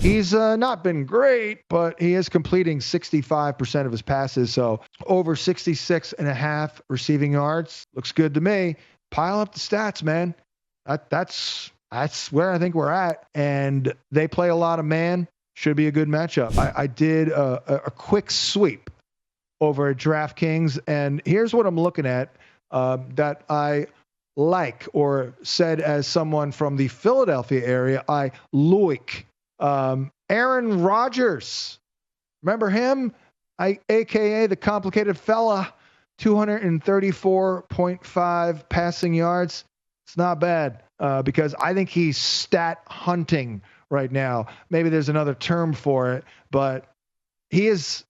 He's not been great, but he is completing 65% of his passes. So over 66.5 receiving yards. Looks good to me. Pile up the stats, man. That's where I think we're at. And they play a lot of man. Should be a good matchup. I did a quick sweep over at DraftKings, and here's what I'm looking at that I like, or said as someone from the Philadelphia area, I like. Aaron Rodgers. Remember him? AKA the complicated fella. 234.5 passing yards. It's not bad because I think he's stat hunting right now. Maybe there's another term for it, but he is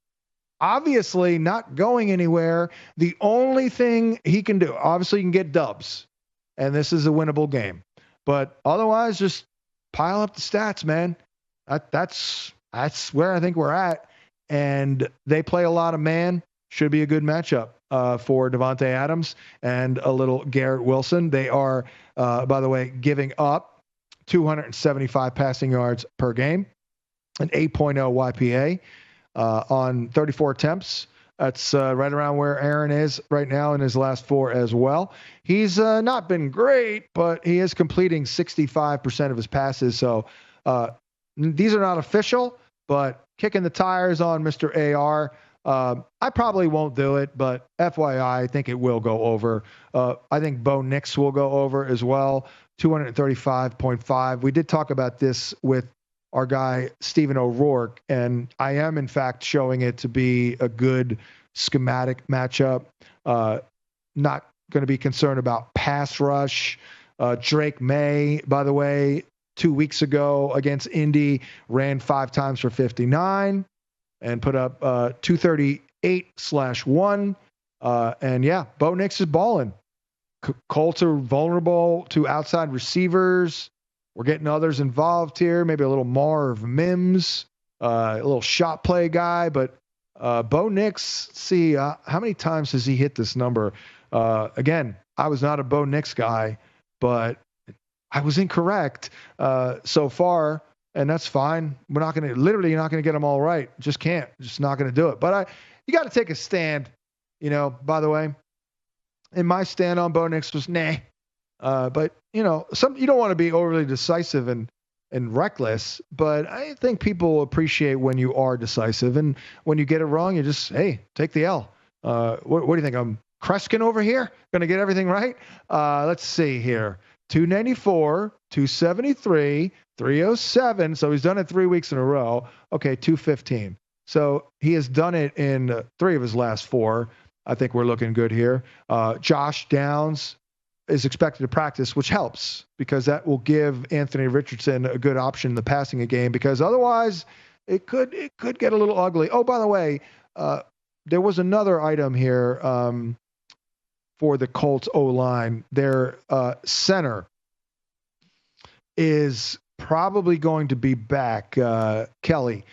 obviously not going anywhere. The only thing he can do, obviously, you can get dubs, and this is a winnable game. But otherwise, just pile up the stats, man. That's where I think we're at. And they play a lot of man. Should be a good matchup for Davante Adams and a little Garrett Wilson. They are, by the way, giving up 275 passing yards per game, an 8.0 YPA on 34 attempts. That's right around where Aaron is right now in his last 4 as well. He's not been great, but he is completing 65% of his passes. So these are not official, but kicking the tires on Mr. AR. I probably won't do it, but FYI, I think it will go over. I think Bo Nix will go over as well, 235.5. We did talk about this with our guy, Stephen O'Rourke, and I am, in fact, showing it to be a good schematic matchup. Not going to be concerned about pass rush. Drake May, by the way, 2 weeks ago against Indy, ran 5 times for 59 and put up 238/1. And yeah, Bo Nix is balling. Colts are vulnerable to outside receivers. We're getting others involved here. Maybe a little Marv Mims, a little shot play guy. But Bo Nix, see, how many times has he hit this number? Again, I was not a Bo Nix guy, but I was incorrect so far, and that's fine. We're not going to, literally, you're not going to get them all right. Just can't. Just not going to do it. But you got to take a stand, by the way. And my stand on Bo Nix was nah. But, you don't want to be overly decisive and reckless, but I think people appreciate when you are decisive. And when you get it wrong, you just, hey, take the L. What do you think? I'm Kreskin over here? Going to get everything right? Let's see here. 294, 273, 307. So he's done it 3 weeks in a row. Okay, 215. So he has done it in 3 of his last 4. I think we're looking good here. Josh Downs is expected to practice, which helps because that will give Anthony Richardson a good option in the passing game, because otherwise it could get a little ugly. Oh, by the way, there was another item here for the Colts O-line. Their center is probably going to be back, Kelly.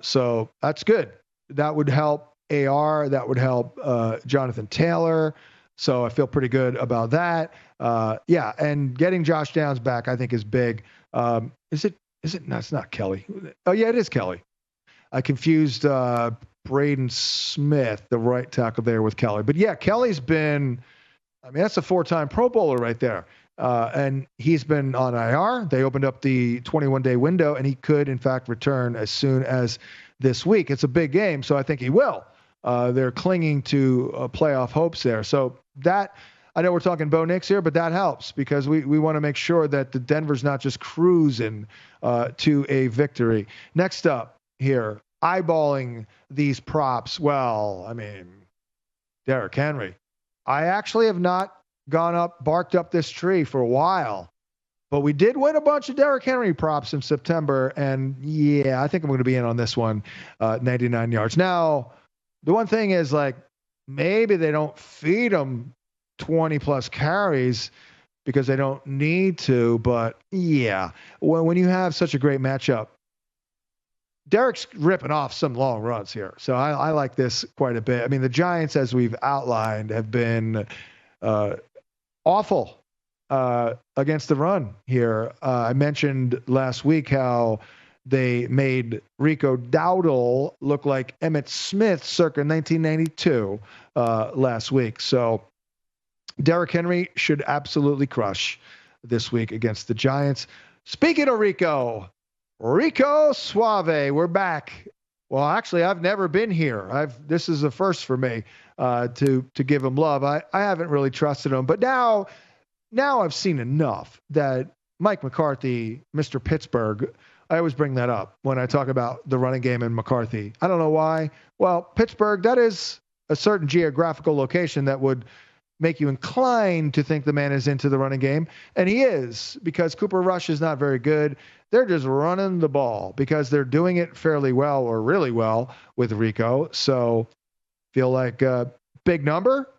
So that's good. That would help AR. That would help Jonathan Taylor. So I feel pretty good about that. Yeah, and getting Josh Downs back, I think, is big. Is it? No, it's not Kelly. Oh, yeah, it is Kelly. I confused Braden Smith, the right tackle there, with Kelly. But yeah, Kelly's been, that's a 4-time Pro Bowler right there. And he's been on IR. They opened up the 21-day window, and he could, in fact, return as soon as this week. It's a big game, so I think he will. They're clinging to playoff hopes there. So that, I know we're talking Bo Nix here, but that helps because we want to make sure that the Denver's not just cruising to a victory. Next up here, eyeballing these props. Well, Derrick Henry. I actually have not barked up this tree for a while, but we did win a bunch of Derrick Henry props in September. And yeah, I think I'm going to be in on this one, 99 yards. Now, the one thing is, maybe they don't feed him 20 plus carries because they don't need to, but yeah, when you have such a great matchup, Derrick's ripping off some long runs here. So I like this quite a bit. The Giants, as we've outlined, have been awful against the run here. I mentioned last week how they made Rico Dowdle look like Emmitt Smith circa 1992 last week. So Derrick Henry should absolutely crush this week against the Giants. Speaking of Rico Suave, we're back. Well, actually, I've never been here. This is a first for me to give him love. I haven't really trusted him, but now I've seen enough that Mike McCarthy, Mr. Pittsburgh, I always bring that up when I talk about the running game in McCarthy. I don't know why. Well, Pittsburgh, that is a certain geographical location that would make you inclined to think the man is into the running game. And he is, because Cooper Rush is not very good. They're just running the ball because they're doing it fairly well or really well with Rico. So feel like a big number,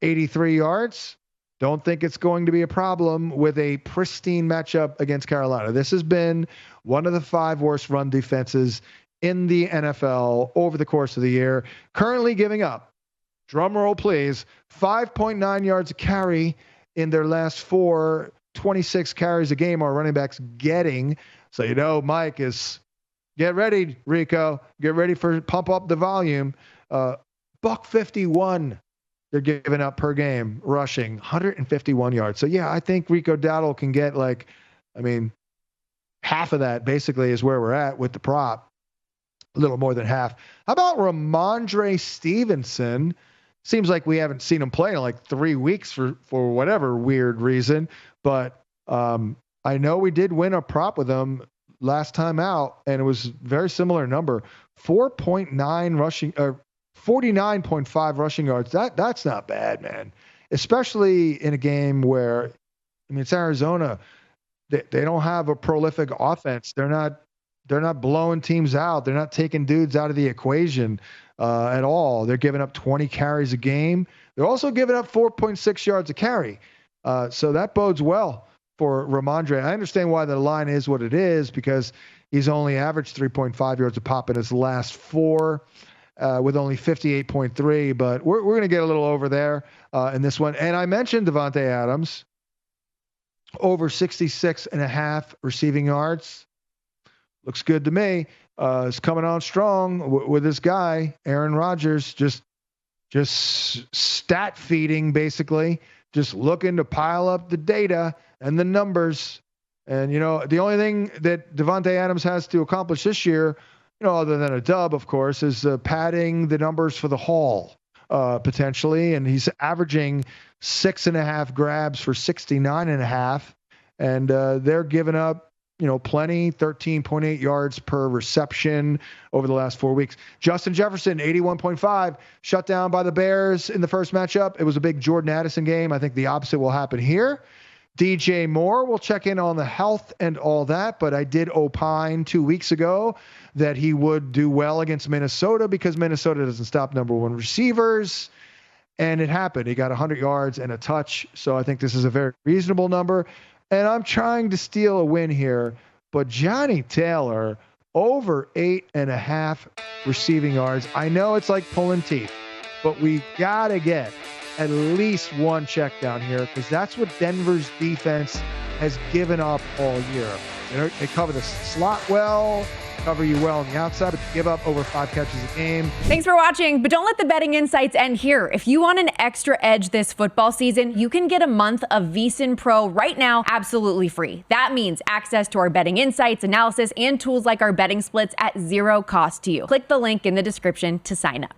83 yards. Don't think it's going to be a problem with a pristine matchup against Carolina. This has been one of the 5 worst run defenses in the NFL over the course of the year. Currently giving up, drum roll please, 5.9 yards a carry in their last 4, 26 carries a game our running backs getting. So, Mike is, get ready, Rico. Get ready for pump up the volume. $151 they're giving up per game, rushing 151 yards. So, yeah, I think Rico Dowdle can get half of that basically is where we're at with the prop. A little more than half. How about Rhamondre Stevenson? Seems like we haven't seen him play in like 3 weeks for whatever weird reason. But I know we did win a prop with him last time out, and it was a very similar number. 4.9 rushing, 49.5 rushing yards. That's not bad, man. Especially in a game where, it's Arizona. They don't have a prolific offense. They're not blowing teams out. They're not taking dudes out of the equation at all. They're giving up 20 carries a game. They're also giving up 4.6 yards a carry. So that bodes well for Rhamondre. I understand why the line is what it is, because he's only averaged 3.5 yards a pop in his last 4 with only 58.3. But we're going to get a little over there in this one. And I mentioned Davante Adams, over 66.5 receiving yards. Looks good to me. Is coming on strong with this guy, Aaron Rodgers, just stat feeding, basically, just looking to pile up the data and the numbers. And, the only thing that Davante Adams has to accomplish this year, other than a dub, of course, is padding the numbers for the haul, potentially. And he's averaging 6.5 grabs for 69.5. And they're giving up, plenty, 13.8 yards per reception over the last 4 weeks. Justin Jefferson, 81.5, shut down by the Bears in the first matchup. It was a big Jordan Addison game. I think the opposite will happen here. DJ Moore will check in on the health and all that, but I did opine 2 weeks ago that he would do well against Minnesota because Minnesota doesn't stop number 1 receivers. And it happened. He got 100 yards and a touch. So I think this is a very reasonable number. And I'm trying to steal a win here, but Johnny Taylor, over 8.5 receiving yards. I know it's like pulling teeth, but we got to get at least 1 check down here, because that's what Denver's defense has given up all year. They cover the slot well, cover you well on the outside, but you give up over 5 catches a game. Thanks for watching, but don't let the betting insights end here. If you want an extra edge this football season, you can get a month of VSiN Pro right now, absolutely free. That means access to our betting insights, analysis, and tools like our betting splits at 0 cost to you. Click the link in the description to sign up.